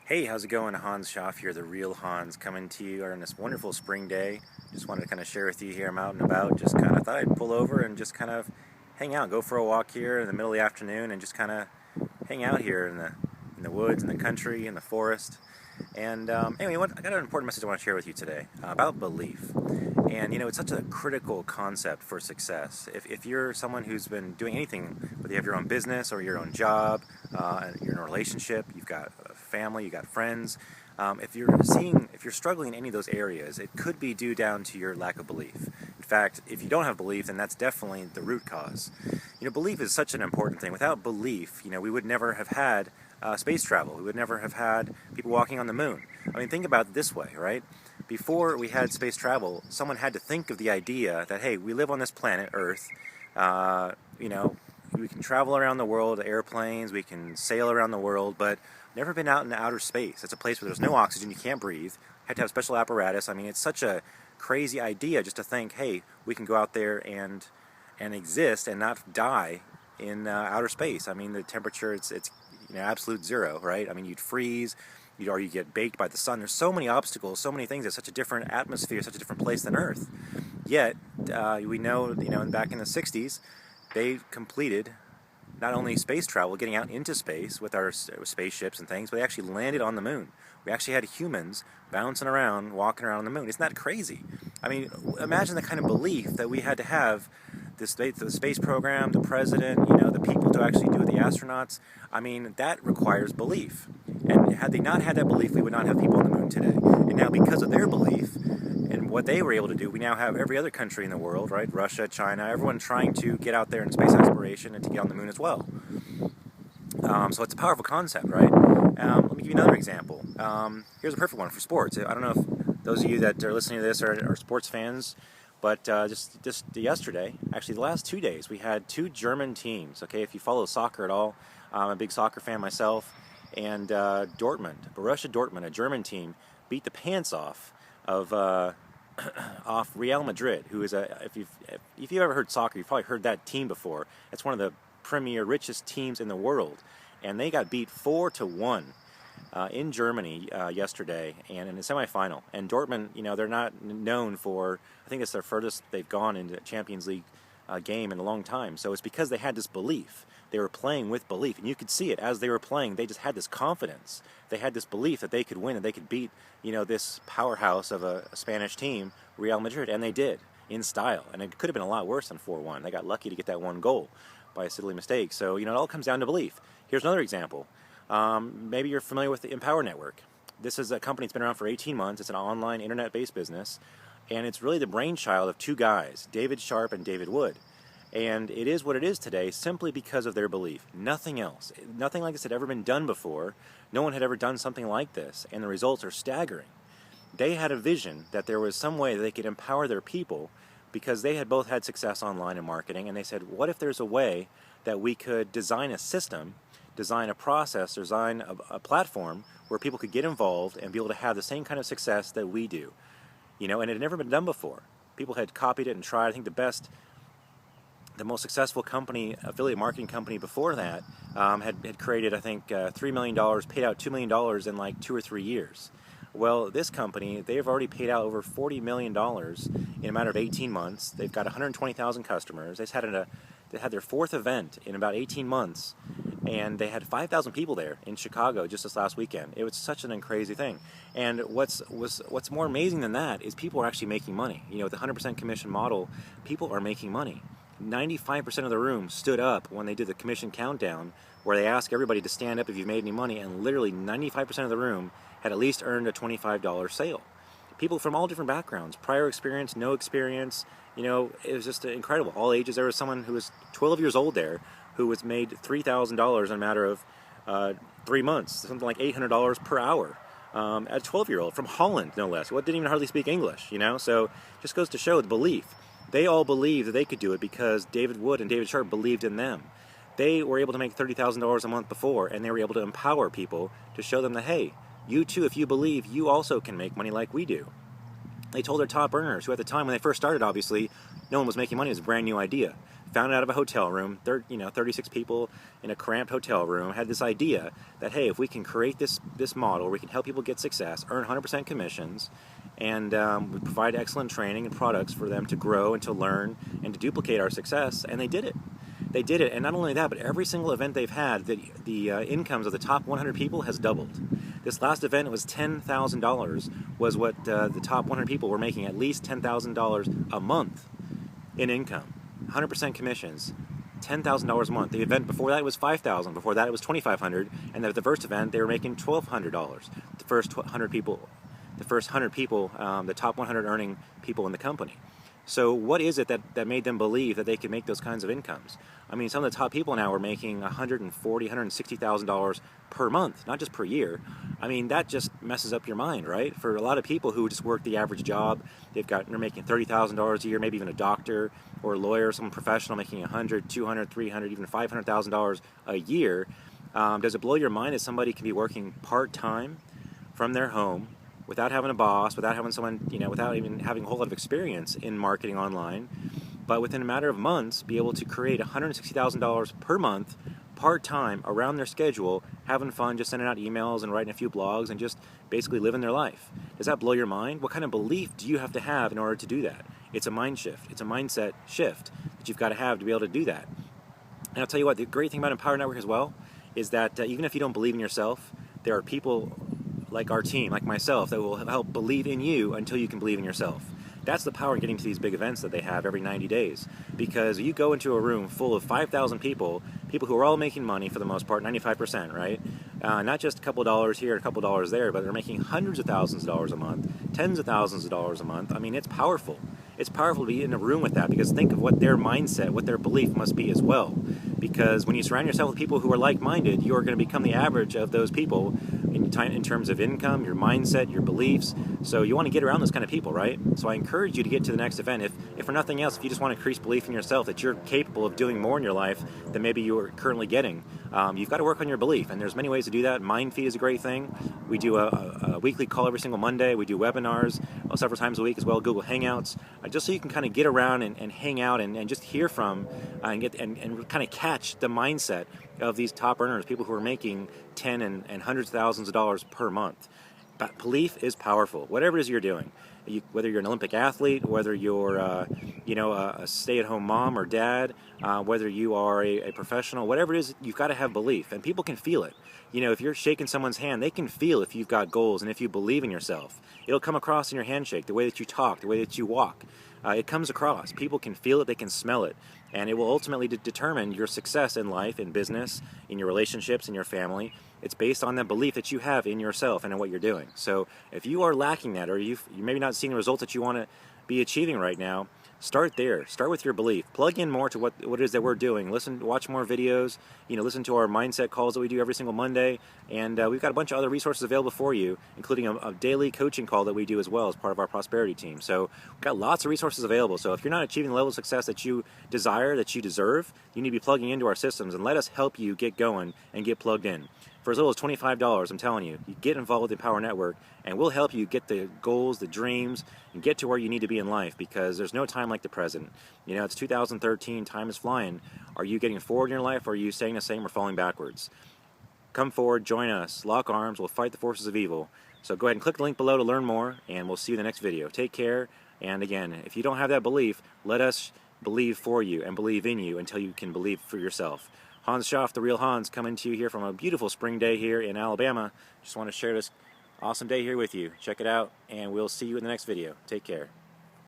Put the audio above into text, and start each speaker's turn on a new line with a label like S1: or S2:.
S1: Hey, how's it going? Hans Schaff here, the real Hans, coming to you on this wonderful spring day. Just wanted to kind of share with you here. I'm out and about. Just kind of thought I'd pull over and just kind of hang out, go for a walk here in the middle of the afternoon, and just kind of hang out here in the woods, in the country, in the forest. And anyway, I got an important message I want to share with you today about belief. And it's such a critical concept for success. If you're someone who's been doing anything, whether you have your own business or your own job, you're in a relationship, you've got a family, you've got friends. If you're struggling in any of those areas, it could be due down to your lack of belief. In fact, if you don't have belief, then that's definitely the root cause. Belief is such an important thing. Without belief, we would never have had space travel. We would never have had people walking on the moon. I mean, think about it this way, right? Before we had space travel, someone had to think of the idea that, hey, we live on this planet, Earth. We can travel around the world, airplanes, we can sail around the world, but never been out in outer space. It's a place where there's no oxygen, you can't breathe, had to have special apparatus. I mean, it's such a crazy idea just to think, hey, we can go out there and exist and not die in outer space. I mean, the temperature, it's absolute zero, right? I mean, you'd freeze, or you get baked by the sun. There's so many obstacles, so many things. It's such a different atmosphere, such a different place than Earth. Yet, we know, back in the 60s, they completed not only space travel, getting out into space with our spaceships and things, but they actually landed on the moon. We actually had humans bouncing around, walking around on the moon. Isn't that crazy? I mean, imagine the kind of belief that we had to have the space program, the president, the people to actually do it, the astronauts. I mean, that requires belief. And had they not had that belief, we would not have people on the moon today. And now, because of their belief and what they were able to do, we now have every other country in the world, right? Russia, China, everyone trying to get out there in space exploration and to get on the moon as well. So it's a powerful concept, right? Let me give you another example. Here's a perfect one for sports. I don't know if those of you that are listening to this are sports fans, but just yesterday, actually the last 2 days, we had two German teams. Okay, if you follow soccer at all, I'm a big soccer fan myself. And Borussia Dortmund, a German team, beat the pants off of off Real Madrid, who is if you've ever heard soccer, you've probably heard that team before. It's one of the premier, richest teams in the world, and they got beat 4-1 in Germany yesterday, and in the semifinal. And Dortmund, they're not known for. I think it's their furthest they've gone into a Champions League game in a long time. So it's because they had this belief. They were playing with belief, and you could see it as they were playing. They just had this confidence. They had this belief that they could win and they could beat, this powerhouse of a Spanish team, Real Madrid, and they did in style. And it could have been a lot worse than 4-1. They got lucky to get that one goal by a silly mistake. So it all comes down to belief. Here's another example. Maybe you're familiar with the Empower Network. This is a company that's been around for 18 months. It's an online internet-based business, and it's really the brainchild of two guys, David Sharp and David Wood. And it is what it is today simply because of their belief. Nothing else. Nothing like this had ever been done before. No one had ever done something like this, and the results are staggering. They had a vision that there was some way that they could empower their people because they had both had success online in marketing, and they said, what if there's a way that we could design a system, design a process, design a platform where people could get involved and be able to have the same kind of success that we do. And it had never been done before. People had copied it and tried. I think the most successful company, affiliate marketing company before that, had created, I think, $3 million, paid out $2 million in like 2 or 3 years. Well, this company, they've already paid out over $40 million in a matter of 18 months. They've got 120,000 customers. They had their fourth event in about 18 months, and they had 5,000 people there in Chicago just this last weekend. It was such an crazy thing. And what's more amazing than that is people are actually making money. With the 100% commission model, people are making money. 95% of the room stood up when they did the commission countdown, where they asked everybody to stand up if you've made any money, and literally 95% of the room had at least earned a $25 sale. People from all different backgrounds, prior experience, no experience, it was just incredible. All ages. There was someone who was 12 years old there who was made $3,000 in a matter of 3 months, something like $800 per hour. At a 12-year-old from Holland, no less. What didn't even hardly speak English, So just goes to show the belief. They all believed that they could do it because David Wood and David Sharp believed in them. They were able to make $30,000 a month before, and they were able to empower people to show them that, hey, you too, if you believe, you also can make money like we do. They told their top earners, who at the time when they first started, obviously, no one was making money. It was a brand new idea. found it out of a hotel room. 36 people in a cramped hotel room had this idea that, hey, if we can create this model, we can help people get success, earn 100% commissions, and we provide excellent training and products for them to grow and to learn and to duplicate our success, and they did it. They did it, and not only that, but every single event they've had, the incomes of the top 100 people has doubled. This last event, it was $10,000 was what the top 100 people were making, at least $10,000 a month in income. 100% commissions, $10,000 a month. The event before that was $5,000. Before that it was $2,500, and the first event they were making $1,200. The first 100 people, the top 100 earning people in the company. So what is it that made them believe that they could make those kinds of incomes? I mean, some of the top people now are making $140,000, $160,000 per month, not just per year. I mean, that just messes up your mind, right? For a lot of people who just work the average job, they're making $30,000 a year, maybe even a doctor or a lawyer, someone professional making $100,000, $200,000, $300,000, even $500,000 a year. Does it blow your mind that somebody can be working part-time from their home, without having a boss, without having someone, without even having a whole lot of experience in marketing online, but within a matter of months be able to create $160,000 per month, part-time, around their schedule, having fun, just sending out emails and writing a few blogs and just basically living their life? Does that blow your mind? What kind of belief do you have to have in order to do that? It's a mind shift. It's a mindset shift that you've got to have to be able to do that. And I'll tell you what, the great thing about Empower Network as well is that even if you don't believe in yourself, there are people like our team, like myself, that will help believe in you until you can believe in yourself. That's the power in getting to these big events that they have every 90 days. Because you go into a room full of 5,000 people who are all making money for the most part, 95%, right? Not just a couple dollars here, a couple dollars there, but they're making hundreds of thousands of dollars a month, tens of thousands of dollars a month. I mean, it's powerful. It's powerful to be in a room with that, because think of what their mindset, what their belief must be as well. Because when you surround yourself with people who are like-minded, you are going to become the average of those people in terms of income, your mindset, your beliefs. So you want to get around those kind of people, right? So I encourage you to get to the next event. If for nothing else, if you just want to increase belief in yourself that you're capable of doing more in your life than maybe you're currently getting, you've got to work on your belief. And there's many ways to do that. MindFeed is a great thing. We do a weekly call every single Monday. We do webinars several times a week as well, Google Hangouts, just so you can kind of get around and hang out and just hear from and kind of catch the mindset of these top earners, people who are making 10 and hundreds of thousands of dollars per month. But belief is powerful. Whatever it is you're doing, whether you're an Olympic athlete, whether you're a stay-at-home mom or dad, whether you are a professional, whatever it is, you've got to have belief, and people can feel it. If you're shaking someone's hand, they can feel if you've got goals and if you believe in yourself. It'll come across in your handshake, the way that you talk, the way that you walk. It comes across. People can feel it, they can smell it, and it will ultimately determine your success in life, in business, in your relationships, in your family. It's based on that belief that you have in yourself and in what you're doing. So if you are lacking that, or you're maybe not seeing the results that you want to be achieving right now, start there. Start with your belief. Plug in more to what it is that we're doing. Watch more videos. Listen to our mindset calls that we do every single Monday. And we've got a bunch of other resources available for you, including a daily coaching call that we do as well as part of our prosperity team. So we've got lots of resources available. So if you're not achieving the level of success that you desire, that you deserve, you need to be plugging into our systems, and let us help you get going and get plugged in. For as little as $25, I'm telling you, you get involved with the Empower Network, and we'll help you get the goals, the dreams, and get to where you need to be in life, because there's no time like the present. It's 2013, time is flying. Are you getting forward in your life, or are you staying the same or falling backwards? Come forward, join us, lock arms, we'll fight the forces of evil. So go ahead and click the link below to learn more, and we'll see you in the next video. Take care, and again, if you don't have that belief, let us believe for you and believe in you until you can believe for yourself. Hans Schaff, the real Hans, coming to you here from a beautiful spring day here in Alabama. Just want to share this awesome day here with you. Check it out, and we'll see you in the next video. Take care.